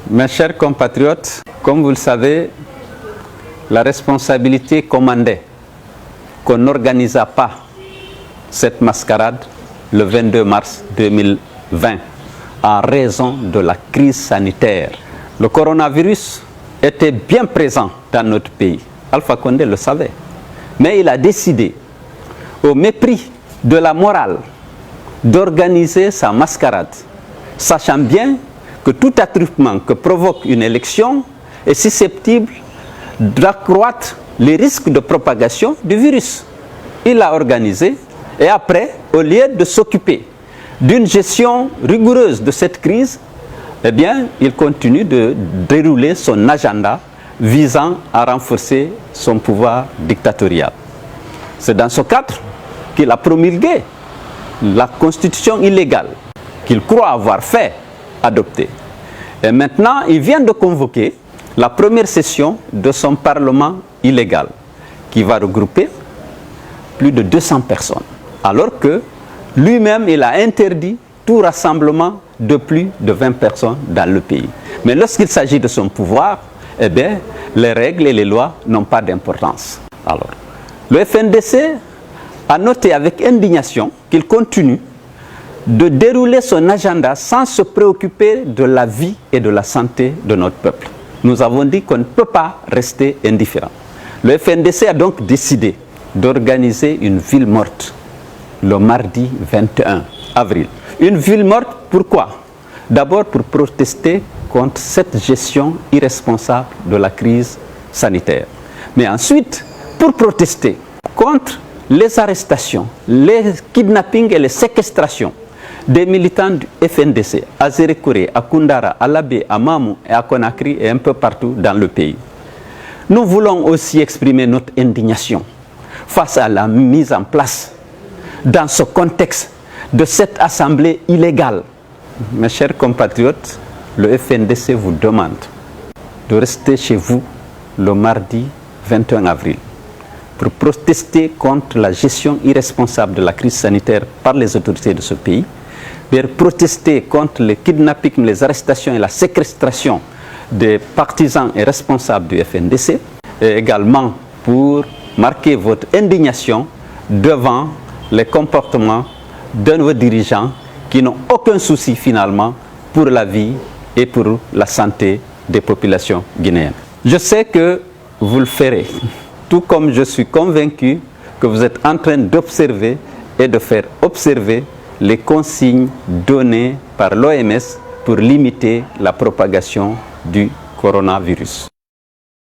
Mes chers compatriotes, comme vous le savez, la responsabilité commandait qu'on n'organisa pas cette mascarade le 22 mars 2020 en raison de la crise sanitaire. Le coronavirus était bien présent dans notre pays. Alpha Condé le savait. Mais il a décidé, au mépris de la morale, d'organiser sa mascarade, sachant bien que tout attroupement que provoque une élection est susceptible d'accroître les risques de propagation du virus. Il l'a organisé et après, au lieu de s'occuper d'une gestion rigoureuse de cette crise, eh bien, il continue de dérouler son agenda visant à renforcer son pouvoir dictatorial. C'est dans ce cadre qu'il a promulgué la constitution illégale qu'il croit avoir fait adopter. Et maintenant, il vient de convoquer la première session de son parlement illégal qui va regrouper plus de 200 personnes. Alors que lui-même, il a interdit tout rassemblement de plus de 20 personnes dans le pays. Mais lorsqu'il s'agit de son pouvoir, eh bien, les règles et les lois n'ont pas d'importance. Alors, le FNDC a noté avec indignation qu'il continue de dérouler son agenda sans se préoccuper de la vie et de la santé de notre peuple. Nous avons dit qu'on ne peut pas rester indifférent. Le FNDC a donc décidé d'organiser une ville morte le mardi 21 avril. Une ville morte, pourquoi? D'abord pour protester contre cette gestion irresponsable de la crise sanitaire. Mais ensuite, pour protester contre les arrestations, les kidnappings et les séquestrations des militants du FNDC à Zérékouré, à Koundara, à Labé, à Mamou et à Conakry et un peu partout dans le pays. Nous voulons aussi exprimer notre indignation face à la mise en place dans ce contexte de cette assemblée illégale. Mes chers compatriotes, le FNDC vous demande de rester chez vous le mardi 21 avril pour protester contre la gestion irresponsable de la crise sanitaire par les autorités de ce pays, pour protester contre les kidnappings, les arrestations et la séquestration des partisans et responsables du FNDC, et également pour marquer votre indignation devant les comportements de nos dirigeants qui n'ont aucun souci finalement pour la vie et pour la santé des populations guinéennes. Je sais que vous le ferez, tout comme je suis convaincu que vous êtes en train d'observer et de faire observer les consignes données par l'OMS pour limiter la propagation du coronavirus.